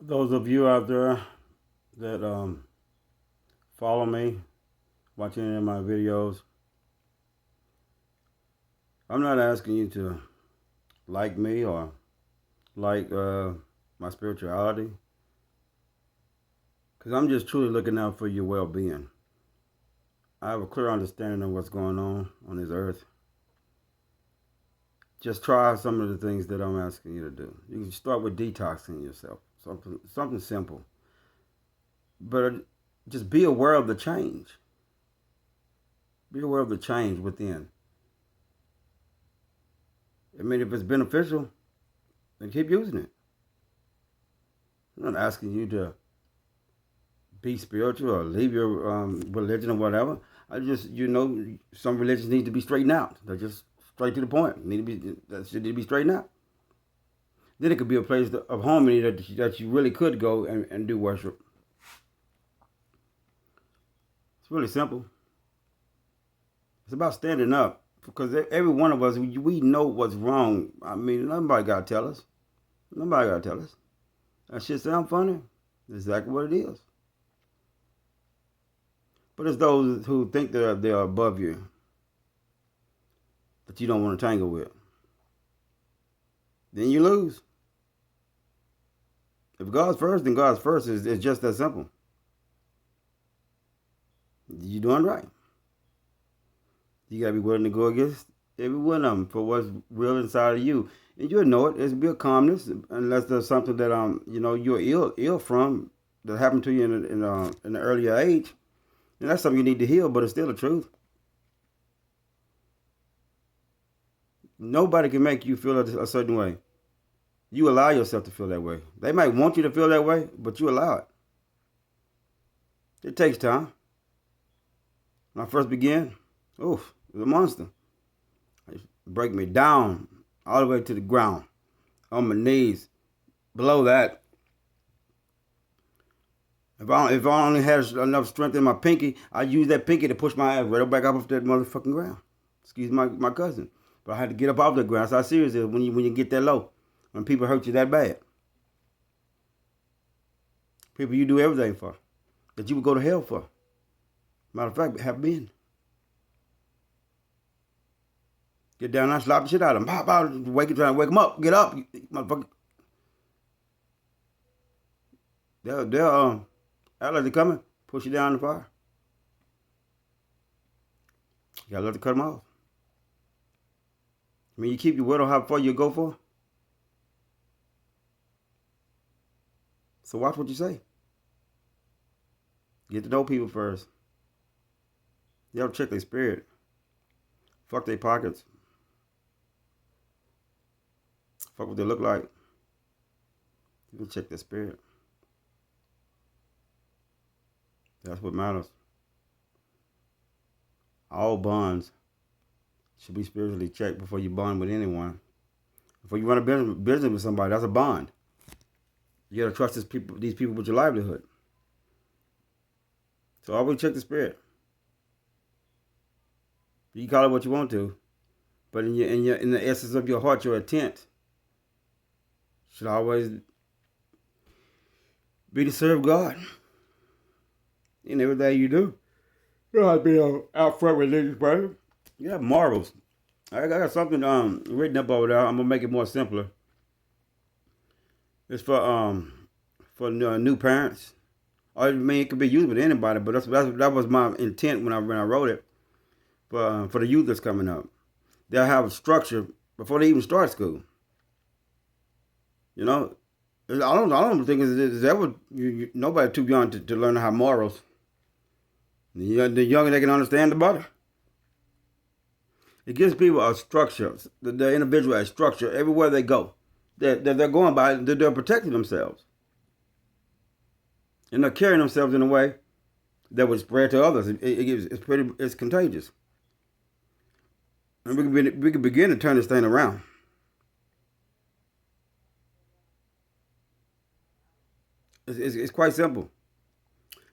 Those of you out there that follow me, watch any of my videos, I'm not asking you to like me or like my spirituality, because I'm just truly looking out for your well-being. I have a clear understanding of what's going on this earth. Just try some of the things that I'm asking you to do. You can start with detoxing yourself, something simple, but just be aware of the change. Be aware of the change within. I mean, if it's beneficial, then keep using it. I'm not asking you to be spiritual or leave your religion or whatever. I just, some religions need to be straightened out. They're just straight to the point. That should need to be straightened out. Then it could be a place of harmony that you really could go and do worship. It's really simple. It's about standing up, because every one of us, we know what's wrong. I mean, nobody got to tell us. Nobody got to tell us. That shit sound funny. That's exactly what it is. But it's those who think they're above you that you don't want to tangle with. Then you lose. If God's first, then God's first. It's just that simple. You're doing right. You gotta be willing to go against every one of them for what's real inside of you, and you'll know it. It's be a calmness, unless there's something that you're ill from that happened to you in an earlier age, and that's something you need to heal. But it's still the truth. Nobody can make you feel a certain way. You allow yourself to feel that way. They might want you to feel that way, but you allow it. It takes time. When I first began, oof, it was a monster. It break me down all the way to the ground, on my knees. Below that, if I only had enough strength in my pinky, I'd use that pinky to push my ass right back up off that motherfucking ground. Excuse my cousin. But I had to get up off the ground. That's how serious it is when you get that low. When people hurt you that bad. People you do everything for. That you would go to hell for. Matter of fact, have been. Get down and slap the shit out of them. Pop out, trying to wake them up. Get up, motherfucker. They'll as they coming, push you down in the fire. You gotta let them cut them off. I mean, you keep your word on how far you go for. So watch what you say. Get to know people first. You have to check their spirit. Fuck their pockets. Fuck what they look like. You can check their spirit. That's what matters. All bonds should be spiritually checked before you bond with anyone. Before you run a business with somebody, that's a bond. You gotta trust these people with your livelihood. So always check the spirit. You can call it what you want to, but in the essence of your heart, your intent should always be to serve God in everything you do. You don't have to be an out front religious person. You have morals. I got something written up over there. I'm gonna make it more simpler. It's for new parents. I mean, it could be used with anybody, but that was my intent when I wrote it. For the youth that's coming up, they'll have a structure before they even start school. You know, I don't think it's ever nobody too young to learn to have morals. The younger they can understand, the better. It gives people a structure, the individual a structure everywhere they go. They're going by, they're protecting themselves. And they're carrying themselves in a way that would spread to others. It's contagious. And we can begin to turn this thing around. It's quite simple.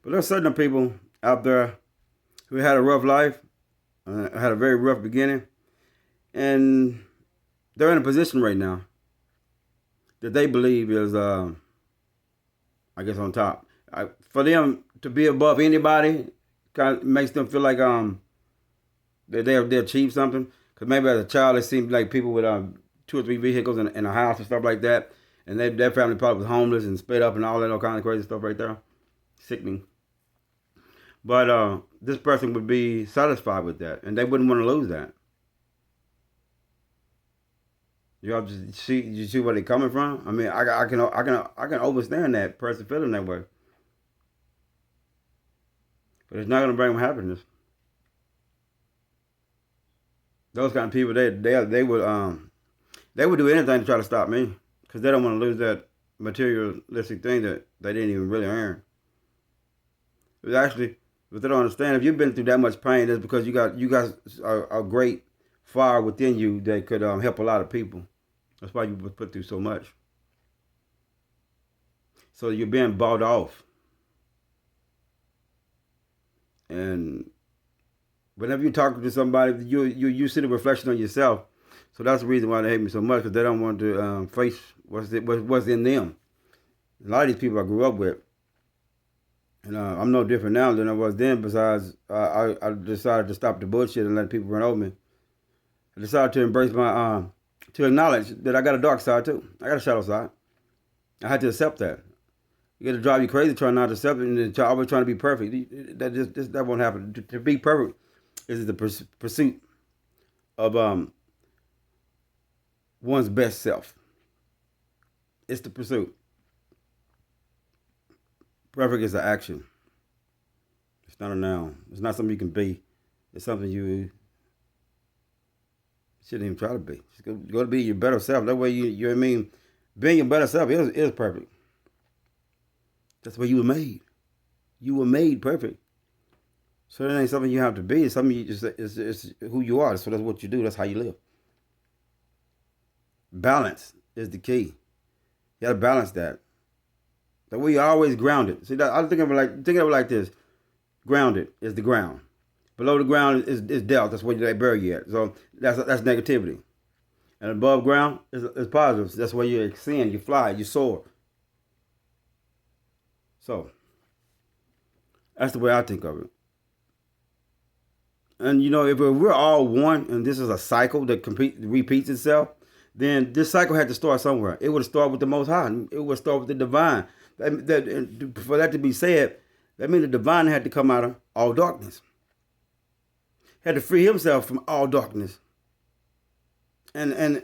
But there's certain people out there who had a rough life, had a very rough beginning, and they're in a position right now that they believe is I guess on top. For them to be above anybody kind of makes them feel like that they achieved something. Because maybe as a child, it seemed like people with 2 or 3 vehicles in a house and stuff like that, and their family probably was homeless and split up and all kind of crazy stuff right there. Sickening. But this person would be satisfied with that, and they wouldn't want to lose that. You have to see. You see where they're coming from. I mean, I can understand that person feeling that way, but it's not going to bring them happiness. Those kind of people, they would do anything to try to stop me because they don't want to lose that materialistic thing that they didn't even really earn. It's actually, what they don't understand, if you've been through that much pain, it's because you got a great fire within you that could help a lot of people. That's why you were put through so much. So you're being bought off. And whenever you talk to somebody, you see the reflection on yourself. So that's the reason why they hate me so much, because they don't want to face what's in them. A lot of these people I grew up with, and I'm no different now than I was then. Besides, I decided to stop the bullshit and let people run over me. I decided to embrace to acknowledge that I got a dark side too. I got a shadow side. I had to accept that. You got to drive you crazy trying not to accept it and always trying to be perfect. That won't happen. To be perfect is the pursuit of one's best self. It's the pursuit. Perfect is an action. It's not a noun. It's not something you can be. It's something you shouldn't even try to be. Just go to be your better self. That way, you know what I mean? Being your better self is perfect. That's where you were made. You were made perfect. So it ain't something you have to be. It's something it's who you are. So that's what you do. That's how you live. Balance is the key. You got to balance that. That way you're always grounded. See, I think of it like this. Grounded is the ground. Below the ground is depth. That's where they bury you at. So that's negativity. And above ground is positive. That's where you ascend, you fly, you soar. So that's the way I think of it. And if we're all one, and this is a cycle that repeats itself, then this cycle had to start somewhere. It would start with the Most High. It would start with the divine. For that to be said, that means the divine had to come out of all darkness. Had to free himself from all darkness. And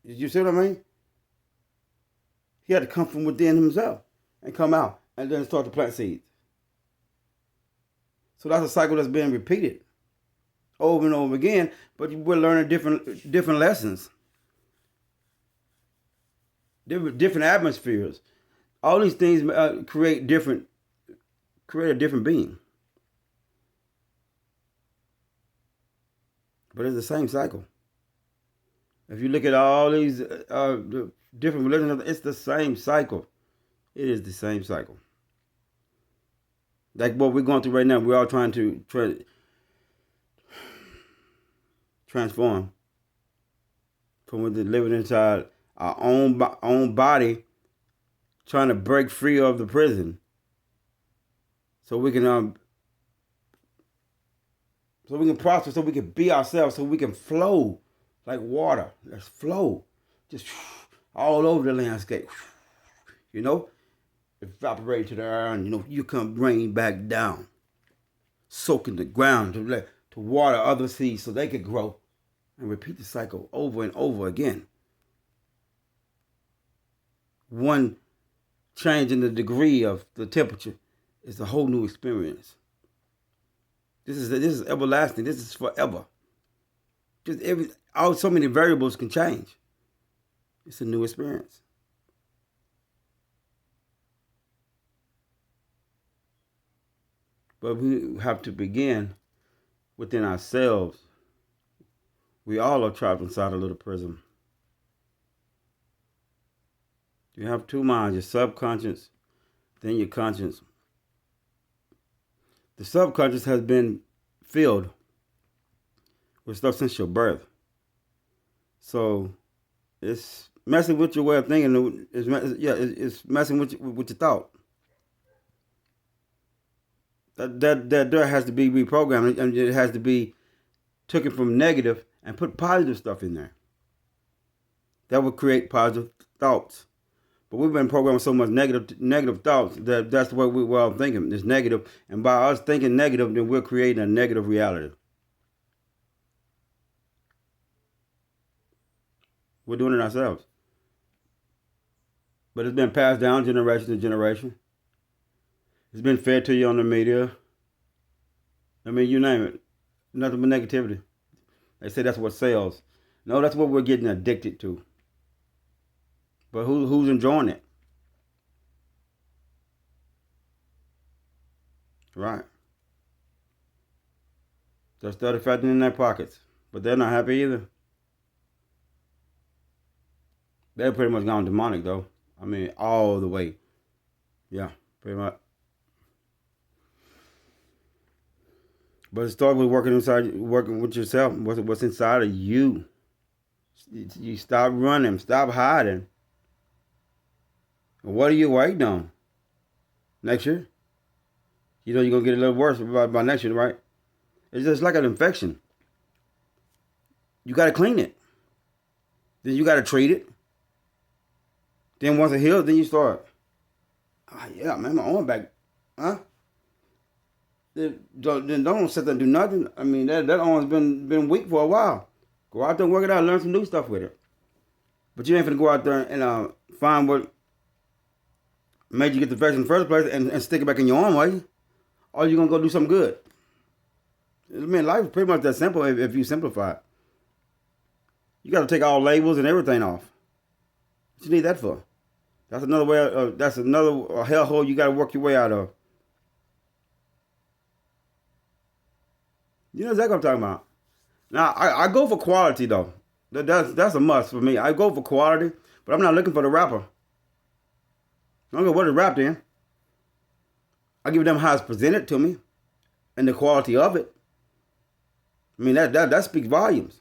you see what I mean? He had to come from within himself and come out and then start to plant seeds. So that's a cycle that's being repeated over and over again, but we're learning different lessons, different atmospheres. All these things create a different being. But it's the same cycle. If you look at all these different religions, it's the same cycle. It is the same cycle. Like what we're going through right now, we're all trying to transform from within, living inside our own body, trying to break free of the prison, so we can prosper, so we can be ourselves, so we can flow like water. Let's flow, just all over the landscape. Evaporate to the air, and you come rain back down, soaking the ground to water other seeds so they could grow, and repeat the cycle over and over again. One change in the degree of the temperature is a whole new experience. This is everlasting. This is forever. So many variables can change. It's a new experience. But we have to begin within ourselves. We all are trapped inside a little prison. You have two minds, your subconscious, then your conscious. The subconscious has been filled with stuff since your birth. So it's messing with your way of thinking. It's messing with your thought. That there has to be reprogrammed, and it has to be taken from negative and put positive stuff in there. That would create positive thoughts. But we've been programmed with so much negative thoughts that's what we're all thinking. It's negative, and by us thinking negative, then we're creating a negative reality. We're doing it ourselves. But it's been passed down generation to generation. It's been fed to you on the media. I mean, you name it. Nothing but negativity. They say that's what sells. No, that's what we're getting addicted to. But who's enjoying it? Right. They're started fattening in their pockets. But they're not happy either. They're pretty much gone demonic, though. I mean, all the way. Yeah, pretty much. But it starts with working with yourself. What's inside of you. You stop running. Stop hiding. What are you waiting on? Next year? You know you're going to get a little worse by next year, right? It's just like an infection. You got to clean it. Then you got to treat it. Then once it heals, then you start. Oh, yeah, man, my arm back. Huh? Then don't sit there and do nothing. I mean, that arm's been weak for a while. Go out there and work it out. Learn some new stuff with it. But you ain't finna go out there and find what made you get the infection in the first place and stick it back in your arm, are you? Or you gonna go do something good? I mean, life is pretty much that simple if you simplify it. You got to take all labels and everything off. What you need that for? That's another way. That's another hellhole you got to work your way out of. You know exactly what I'm talking about. Now, I go for quality though. That's a must for me. I go for quality, but I'm not looking for the rapper. I don't know what is rapped in. I give them how it's presented to me, and the quality of it. I mean that speaks volumes.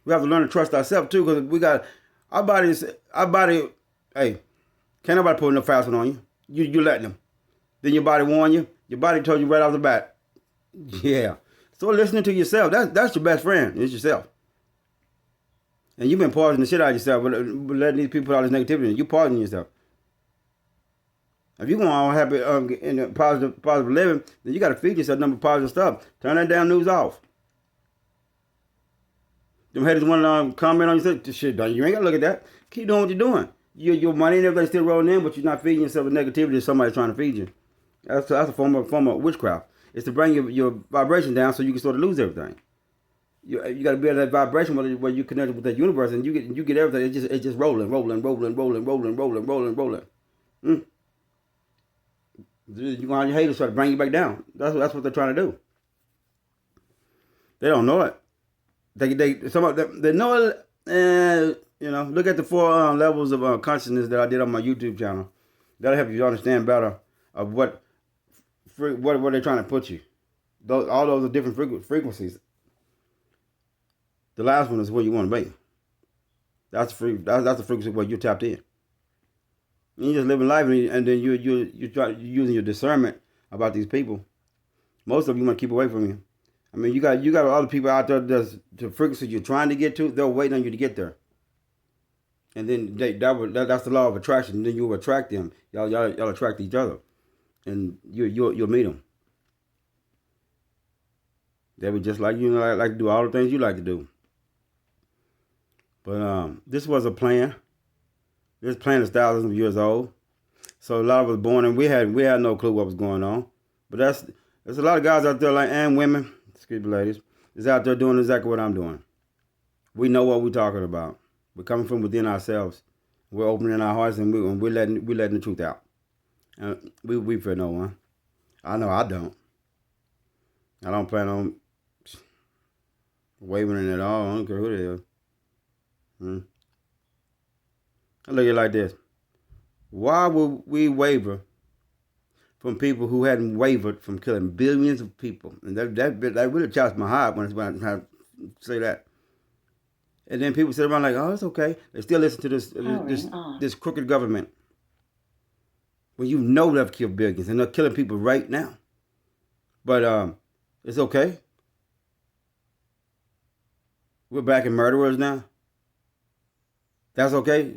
We have to learn to trust ourselves too, because we got our body. Hey, can't nobody put no fast one on you. You letting them. Then your body warn you. Your body told you right off the bat. Yeah. So listening to yourself, that's your best friend. It's yourself. And you've been poisoning the shit out of yourself, but letting these people put all this negativity in. You poisoning yourself. If you want all happy in positive living, then you got to feed yourself number positive stuff. Turn that damn news off. Them haters want to comment on you. Shit, you ain't got to look at that. Keep doing what you're doing. Your money and everything's still rolling in, but you're not feeding yourself with negativity that somebody's trying to feed you. That's a form of witchcraft. It's to bring your vibration down so you can sort of lose everything. You got to be at that vibration where you connect with that universe and you get everything. It's just rolling. You're going to have your haters try to bring you back down. That's what they're trying to do. They don't know it. They know it. Look at the 4 levels of consciousness that I did on my YouTube channel. That'll help you understand better of what they're trying to put you. All those are different frequencies. The last one is where you want to be. That's the frequency where you're tapped in. You're just living life, and then you're using your discernment about these people. Most of you want to keep away from you. I mean, you got other people out there that's the frequency you're trying to get to. They're waiting on you to get there, and then that's the law of attraction. And then you'll attract them. Y'all attract each other, and you'll meet them. They would just like like to do all the things you like to do. But this was a plan. This plan is thousands of years old. So a lot of us born and we had no clue what was going on. But there's a lot of guys out there and women, excuse me ladies, is out there doing exactly what I'm doing. We know what we're talking about. We're coming from within ourselves. We're opening our hearts and we're letting the truth out. We fear no one. I know I don't. I don't plan on wavering at all. I don't care who it is. I look at it like this. Why would we waver from people who hadn't wavered from killing billions of people? And that really chops my heart when I say that. And then people sit around like, oh, it's okay. They still listen to this crooked government. When you know they've killed billions and they're killing people right now. But it's okay. We're back in murderers now. That's okay.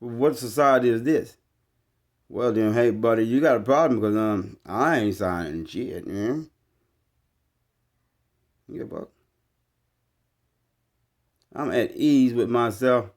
What society is this? Well then, hey buddy, you got a problem because I ain't signing shit, man. Yeah, but I'm at ease with myself.